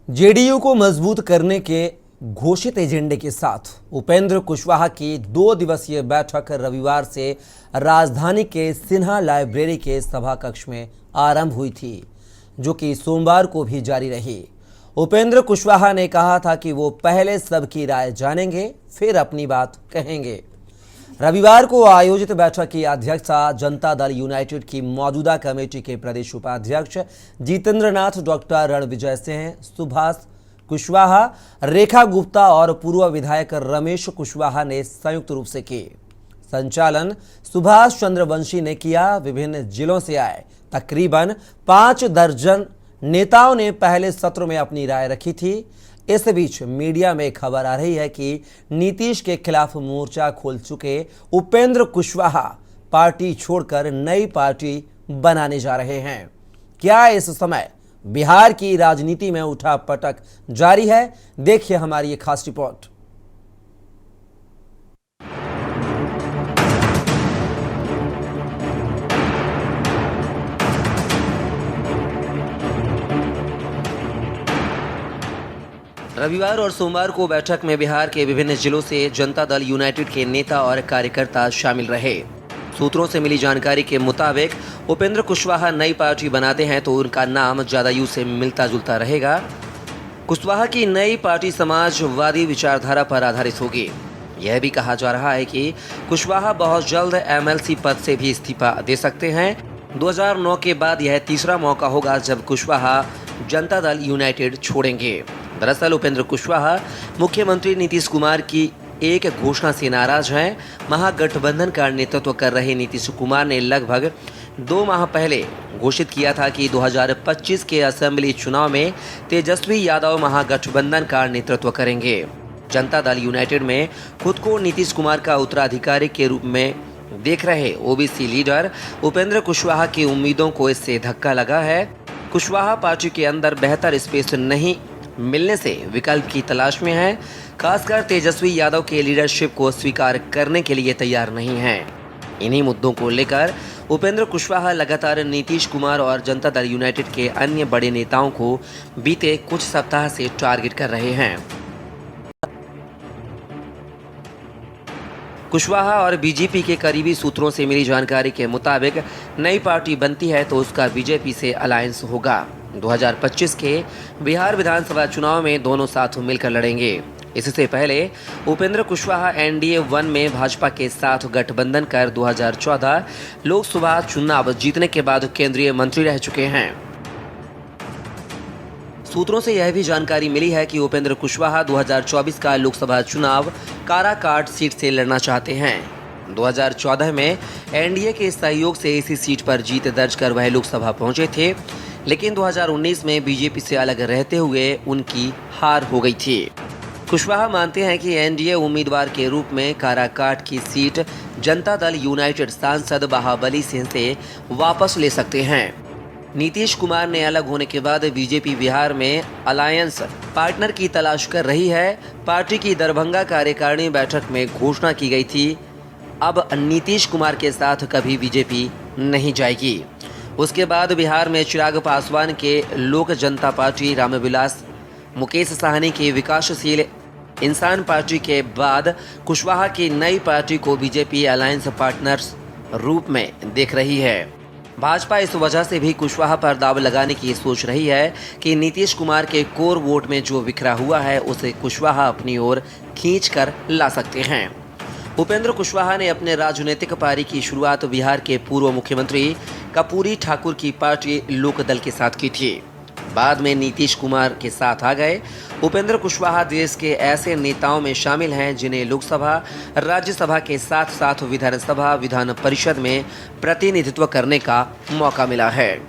JDU को मजबूत करने के घोषित एजेंडे के साथ उपेंद्र कुशवाहा की 2 दिवसीय बैठक रविवार से राजधानी के सिन्हा लाइब्रेरी के सभा कक्ष में आरंभ हुई थी, जो कि सोमवार को भी जारी रही। उपेंद्र कुशवाहा ने कहा था कि वो पहले सबकी राय जानेंगे, फिर अपनी बात कहेंगे। रविवार को आयोजित बैठक की अध्यक्षता जनता दल यूनाइटेड की मौजूदा कमेटी के प्रदेश उपाध्यक्ष जितेंद्र नाथ, डॉक्टर रणविजय सिंह, सुभाष कुशवाहा, रेखा गुप्ता और पूर्व विधायक रमेश कुशवाहा ने संयुक्त रूप से की। संचालन सुभाष चंद्र वंशी ने किया। विभिन्न जिलों से आए तकरीबन 5 दर्जन नेताओं ने पहले सत्र में अपनी राय रखी थी। इस बीच मीडिया में खबर आ रही है कि नीतीश के खिलाफ मोर्चा खोल चुके उपेंद्र कुशवाहा पार्टी छोड़कर नई पार्टी बनाने जा रहे हैं। क्या इस समय बिहार की राजनीति में उठापटक जारी है? देखिए हमारी ये खास रिपोर्ट। रविवार और सोमवार को बैठक में बिहार के विभिन्न जिलों से जनता दल यूनाइटेड के नेता और कार्यकर्ता शामिल रहे। सूत्रों से मिली जानकारी के मुताबिक उपेंद्र कुशवाहा नई पार्टी बनाते हैं तो उनका नाम जदयू से मिलता जुलता रहेगा। कुशवाहा की नई पार्टी समाजवादी विचारधारा पर आधारित होगी। यह भी कहा जा रहा है कि कुशवाहा बहुत जल्द एमएलसी पद से भी इस्तीफा दे सकते हैं। 2009 के बाद यह तीसरा मौका होगा जब कुशवाहा जनता दल यूनाइटेड छोड़ेंगे। दरअसल उपेंद्र कुशवाहा मुख्यमंत्री नीतीश कुमार की एक घोषणा से नाराज हैं। महागठबंधन का नेतृत्व कर रहे नीतीश कुमार ने लगभग 2 माह पहले घोषित किया था कि 2025 के असेंबली चुनाव में तेजस्वी यादव महागठबंधन का नेतृत्व करेंगे। जनता दल यूनाइटेड में खुद को नीतीश कुमार का उत्तराधिकारी के रूप में देख रहे ओबीसी लीडर उपेंद्र कुशवाहा की उम्मीदों को इससे धक्का लगा है। कुशवाहा पार्टी के अंदर बेहतर स्पेस नहीं मिलने से विकल्प की तलाश में है। खासकर तेजस्वी यादव के लीडरशिप को स्वीकार करने के लिए तैयार नहीं है। इन्हीं मुद्दों को लेकर उपेंद्र कुशवाहा लगातार नीतीश कुमार और जनता दल यूनाइटेड के अन्य बड़े नेताओं को बीते कुछ सप्ताह से टारगेट कर रहे हैं। कुशवाहा और बीजेपी के करीबी सूत्रों से मिली जानकारी के मुताबिक नई पार्टी बनती है तो उसका बीजेपी से अलायंस होगा। 2025 के बिहार विधानसभा चुनाव में दोनों साथ मिलकर लड़ेंगे। इससे पहले उपेंद्र कुशवाहा एनडीए 1 में भाजपा के साथ गठबंधन कर 2014 लोकसभा चुनाव जीतने के बाद केंद्रीय मंत्री रह चुके हैं। सूत्रों से यह भी जानकारी मिली है कि उपेंद्र कुशवाहा 2024 का लोकसभा चुनाव काराकाट सीट से लड़ना चाहते हैं। 2014 में एनडीए के सहयोग से इसी सीट पर जीत दर्ज कर वह लोकसभा पहुंचे थे, लेकिन 2019 में बीजेपी से अलग रहते हुए उनकी हार हो गई थी। कुशवाहा मानते हैं कि एनडीए उम्मीदवार के रूप में काराकाट की सीट जनता दल यूनाइटेड सांसद बाहुबली सिंह से वापस ले सकते हैं। नीतीश कुमार ने अलग होने के बाद बीजेपी बिहार में अलायंस पार्टनर की तलाश कर रही है। पार्टी की दरभंगा कार्यकारिणी बैठक में घोषणा की गई थी, अब नीतीश कुमार के साथ कभी बीजेपी नहीं जाएगी। उसके बाद बिहार में चिराग पासवान के लोक जनता पार्टी, रामविलास मुकेश साहनी की विकासशील इंसान पार्टी के बाद कुशवाहा की नई पार्टी को बीजेपी अलायंस पार्टनर्स रूप में देख रही है। भाजपा इस वजह से भी कुशवाहा पर दाव लगाने की सोच रही है कि नीतीश कुमार के कोर वोट में जो बिखरा हुआ है उसे कुशवाहा अपनी ओर खींच कर ला सकते हैं। उपेंद्र कुशवाहा ने अपने राजनीतिक पारी की शुरुआत बिहार के पूर्व मुख्यमंत्री कर्पूरी ठाकुर की पार्टी लोकदल के साथ की थी। बाद में नीतीश कुमार के साथ आ गए। उपेंद्र कुशवाहा देश के ऐसे नेताओं में शामिल हैं जिन्हें लोकसभा, राज्यसभा के साथ साथ विधानसभा, विधान परिषद में प्रतिनिधित्व करने का मौका मिला है।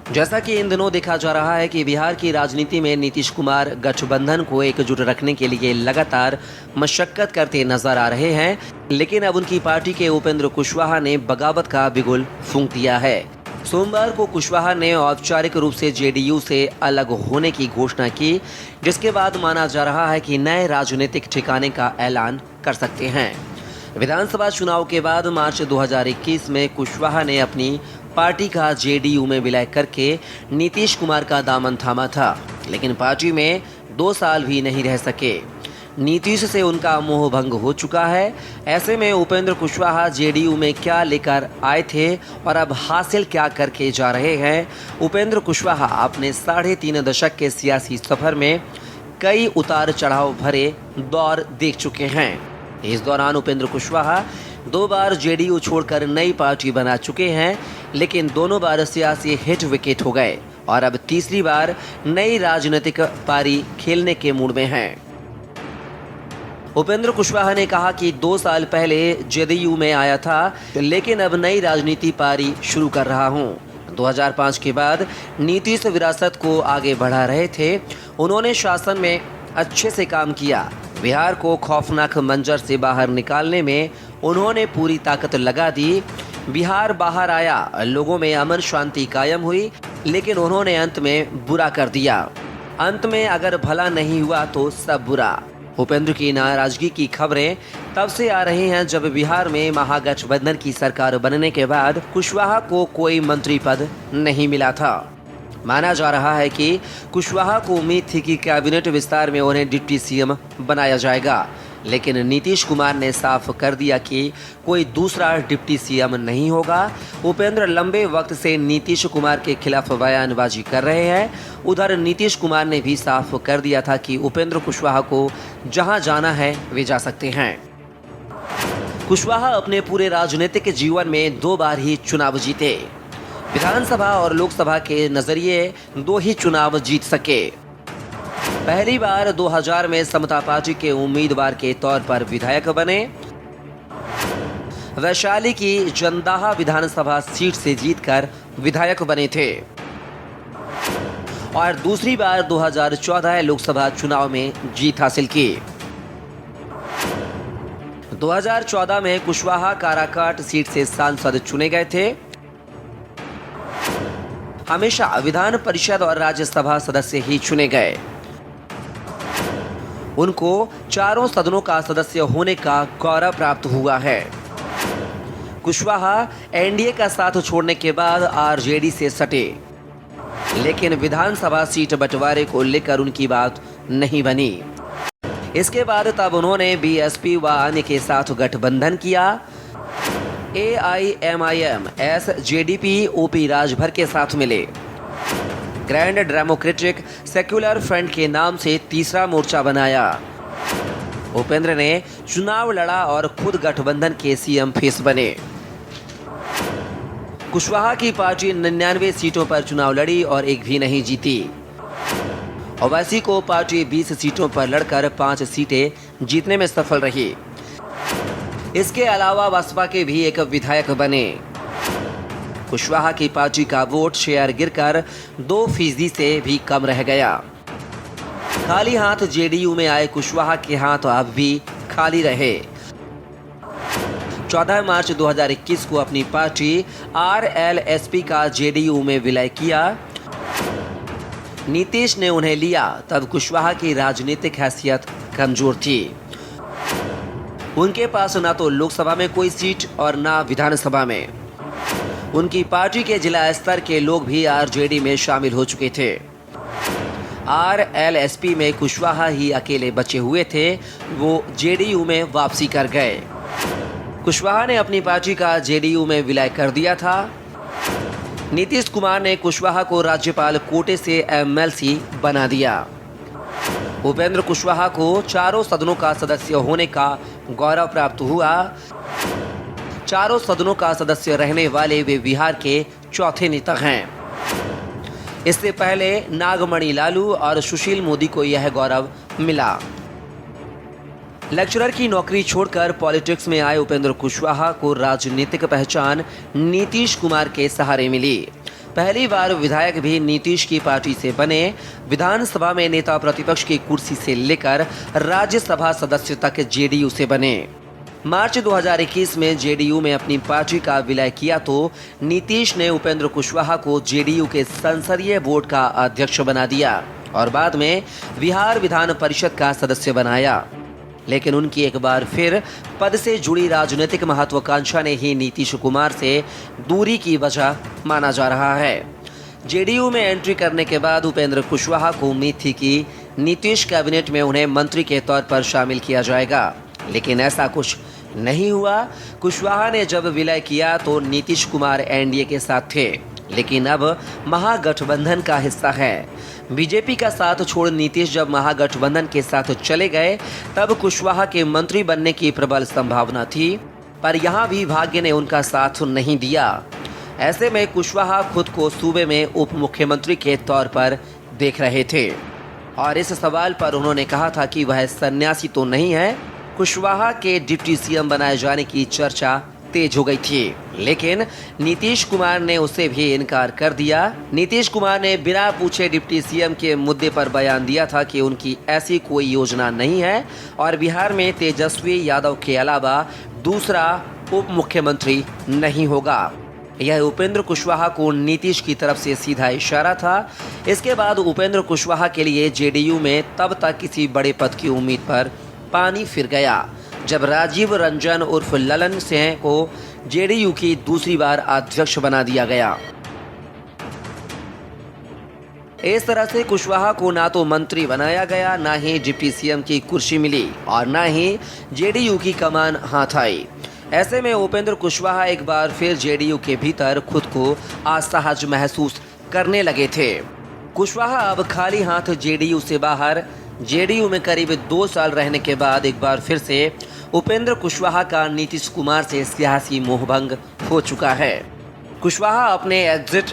जैसा कि इन दिनों देखा जा रहा है कि बिहार की राजनीति में नीतीश कुमार गठबंधन को एकजुट रखने के लिए लगातार मशक्कत करते नजर आ रहे हैं, लेकिन अब उनकी पार्टी के उपेंद्र कुशवाहा ने बगावत का बिगुल फूंक दिया है। सोमवार को कुशवाहा ने औपचारिक रूप से जेडीयू से अलग होने की घोषणा की, जिसके बाद माना जा रहा है कि नए राजनीतिक ठिकाने का ऐलान कर सकते हैं। विधानसभा चुनाव के बाद मार्च 2021 में कुशवाहा ने अपनी पार्टी का जेडीयू में विलय करके नीतीश कुमार का दामन थामा था। लेकिन पार्टी में 2 साल भी नहीं रह सके। नीतीश से उनका मोह भंग हो चुका है। ऐसे में उपेंद्र कुशवाहा जेडीयू में क्या लेकर आए थे और अब हासिल क्या करके जा रहे हैं। उपेंद्र कुशवाहा अपने 3.5 दशक के सियासी सफर में कई उतार चढ़ाव भरे दौर देख चुके हैं। इस दौरान उपेंद्र कुशवाहा 2 बार जेडीयू छोड़कर नई पार्टी बना चुके हैं, लेकिन दोनों बार सियासी हिट विकेट हो गए और अब तीसरी बार नई राजनीतिक पारी खेलने के मूड में हैं। उपेंद्र कुशवाहा ने कहा कि 2 साल पहले जेडीयू में आया था, लेकिन अब नई राजनीति पारी शुरू कर रहा हूं। 2005 के बाद नीतीश विरासत को आगे बढ़ा रहे थे। उन्होंने शासन में अच्छे से काम किया। बिहार को खौफनाक मंजर से बाहर निकालने में उन्होंने पूरी ताकत लगा दी। बिहार बाहर आया, लोगों में अमन शांति कायम हुई, लेकिन उन्होंने अंत में बुरा कर दिया। अंत में अगर भला नहीं हुआ तो सब बुरा। उपेंद्र की नाराजगी की खबरें तब से आ रही हैं जब बिहार में महागठबंधन की सरकार बनने के बाद कुशवाहा को कोई मंत्री पद नहीं मिला था। माना जा रहा है कि कुशवाहा को उम्मीद थी कि कैबिनेट विस्तार में उन्हें डिप्टी सीएम बनाया जाएगा, लेकिन नीतीश कुमार ने साफ कर दिया कि कोई दूसरा डिप्टी सीएम नहीं होगा। उपेंद्र लंबे वक्त से नीतीश कुमार के खिलाफ बयानबाजी कर रहे हैं। उधर नीतीश कुमार ने भी साफ कर दिया था कि उपेंद्र कुशवाहा को जहां जाना है वे जा सकते हैं। कुशवाहा अपने पूरे राजनीतिक जीवन में 2 बार ही चुनाव जीते। विधानसभा और लोकसभा के नजरिए 2 ही चुनाव जीत सके। पहली बार 2000 में समता पार्टी के उम्मीदवार के तौर पर विधायक बने। वैशाली की जंदाहा विधानसभा सीट से जीतकर विधायक बने थे और दूसरी बार 2014 लोकसभा चुनाव में जीत हासिल की। 2014 में कुशवाहा काराकाट सीट से सांसद चुने गए थे। हमेशा विधान परिषद और राज्यसभा सदस्य ही चुने गए। उनको चारों सदनों का सदस्य होने का गौरव प्राप्त हुआ है। कुशवाहा एनडीए का साथ छोड़ने के बाद आरजेडी से सटे, लेकिन विधानसभा सीट बंटवारे को लेकर उनकी बात नहीं बनी। इसके बाद तब उन्होंने बीएसपी व अन्य के साथ गठबंधन किया। AIMIM जेडीपी ओपी राजभर के साथ मिले। ग्रैंड डेमोक्रेटिक सेक्युलर फ्रंट के नाम से तीसरा मोर्चा बनाया। उपेंद्र ने चुनाव लड़ा और खुद गठबंधन के सीएम फेस बने। कुशवाहा की पार्टी 99 सीटों पर चुनाव लड़ी और एक भी नहीं जीती। ओवैसी को पार्टी 20 सीटों पर लड़कर 5 सीटें जीतने में सफल रही। इसके अलावा बसपा के भी एक विधायक बने। कुशवाहा की पार्टी का वोट शेयर गिरकर 2% से भी कम रह गया। खाली हाथ जेडीयू में आए कुशवाहा के हाथ अब भी खाली रहे। 14 मार्च 2021 को अपनी पार्टी RLSP का जेडीयू में विलय किया। नीतीश ने उन्हें लिया, तब कुशवाहा की राजनीतिक हैसियत कमजोर थी। उनके पास ना तो लोकसभा में कोई सीट और ना विधानसभा में। उनकी पार्टी के जिला स्तर के लोग भी आरजेडी में शामिल हो चुके थे। RLSP में कुशवाहा ही अकेले बचे हुए थे। वो जेडीयू में वापसी कर गए। कुशवाहा ने अपनी पार्टी का जेडीयू में विलय कर दिया था। नीतीश कुमार ने कुशवाहा को राज्यपाल कोटे से MLC बना दिया। उपेंद्र कुशवाहा को चारों सदनों का सदस्य होने का गौरव प्राप्त हुआ। चारों सदनों का सदस्य रहने वाले वे बिहार के चौथे नेता हैं। इससे पहले नागमणि लालू और सुशील मोदी को यह गौरव मिला। लेक्चरर की नौकरी छोड़कर पॉलिटिक्स में आए उपेंद्र कुशवाहा को राजनीतिक पहचान नीतीश कुमार के सहारे मिली। पहली बार विधायक भी नीतीश की पार्टी से बने। विधानसभा में नेता प्रतिपक्ष की कुर्सी से लेकर राज्यसभा सदस्य तक जेडीयू से बने। मार्च 2021 में जेडीयू में अपनी पार्टी का विलय किया तो नीतीश ने उपेंद्र कुशवाहा को जेडीयू के संसदीय बोर्ड का अध्यक्ष बना दिया और बाद में बिहार विधान परिषद का सदस्य बनाया। लेकिन उनकी एक बार फिर पद से जुड़ी राजनीतिक महत्वाकांक्षा ने ही नीतीश कुमार से दूरी की वजह माना जा रहा है। जेडीयू में एंट्री करने के बाद उपेंद्र कुशवाहा को उम्मीद थी कि नीतीश कैबिनेट में उन्हें मंत्री के तौर पर शामिल किया जाएगा, लेकिन ऐसा कुछ नहीं हुआ। कुशवाहा ने जब विलय किया तो नीतीश कुमार एनडीए के साथ थे, लेकिन अब महागठबंधन का हिस्सा है। बीजेपी का साथ छोड़ नीतीश जब महागठबंधन के साथ चले गए तब कुशवाहा के मंत्री बनने की प्रबल संभावना थी, पर यहाँ भी भाग्य ने उनका साथ नहीं दिया। ऐसे में कुशवाहा खुद को सूबे में उप मुख्यमंत्री के तौर पर देख रहे थे और इस सवाल पर उन्होंने कहा था कि वह सन्यासी तो नहीं है। कुशवाहा के डिप्टी सीएम बनाए जाने की चर्चा तेज हो गई थी, लेकिन नीतीश कुमार ने उसे भी इनकार कर दिया। नीतीश कुमार ने बिना पूछे डिप्टी सीएम के मुद्दे पर बयान दिया था कि उनकी ऐसी कोई योजना नहीं है और बिहार में तेजस्वी यादव के अलावा दूसरा उप मुख्यमंत्री नहीं होगा। यह उपेंद्र कुशवाहा को नीतीश की तरफ से सीधा इशारा था। इसके बाद उपेंद्र कुशवाहा के लिए जेडीयू में तब तक किसी बड़े पद की उम्मीद पर पानी फिर गया जब राजीव रंजन उर्फ ललन सिंह को जेडीयू की दूसरी बार अध्यक्ष बना दिया गया। इस तरह से कुशवाहा को ना तो मंत्री बनाया गया, ना ही डिप्टी सीएम की कुर्सी मिली और ना ही जेडीयू की कमान हाथ आई। ऐसे में उपेंद्र कुशवाहा एक बार फिर जेडीयू के भीतर खुद को असहज महसूस करने लगे थे। कुशवाहा अब खाली हाथ जेडीयू से बाहर। जेडीयू में करीब 2 साल रहने के बाद एक बार फिर से उपेंद्र कुशवाहा का नीतीश कुमार से सियासी मोहभंग हो चुका है। कुशवाहा अपने एग्जिट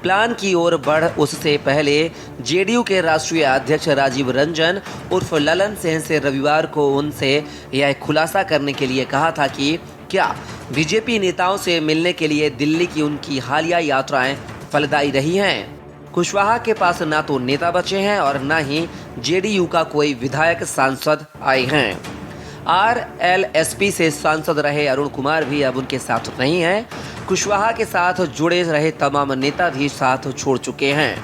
प्लान की ओर बढ़ उससे पहले जेडीयू के राष्ट्रीय अध्यक्ष राजीव रंजन उर्फ ललन सिंह से रविवार को उनसे यह खुलासा करने के लिए कहा था कि क्या बीजेपी नेताओं से मिलने के लिए दिल्ली की उनकी हालिया यात्राएं फलदायी रही हैं। कुशवाहा के पास ना तो नेता बचे हैं और ना ही जेडीयू का कोई विधायक सांसद आए हैं। आरएलएसपी से सांसद रहे अरुण कुमार भी अब उनके साथ नहीं हैं। कुशवाहा के साथ जुड़े रहे तमाम नेता भी साथ छोड़ चुके हैं।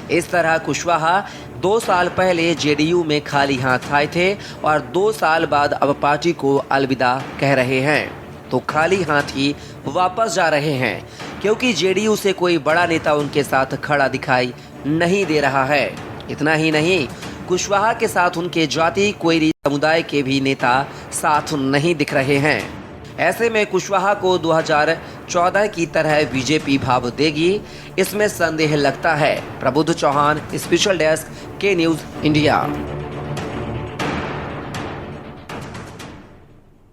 इस तरह कुशवाहा 2 साल पहले जेडीयू में खाली हाथ आए थे और 2 साल बाद अब पार्टी को अलविदा कह रहे हैं, तो खाली हाथ ही वापस जा रहे हैं, क्योंकि जेडीयू से कोई बड़ा नेता उनके साथ खड़ा दिखाई नहीं दे रहा है। इतना ही नहीं, कुशवाहा के साथ उनके जाति कोई समुदाय के भी नेता साथ नहीं दिख रहे हैं। ऐसे में कुशवाहा को 2014 की तरह बीजेपी भाव देगी, इसमें संदेह लगता है। प्रबुद्ध चौहान, स्पेशल डेस्क, के न्यूज़ इंडिया।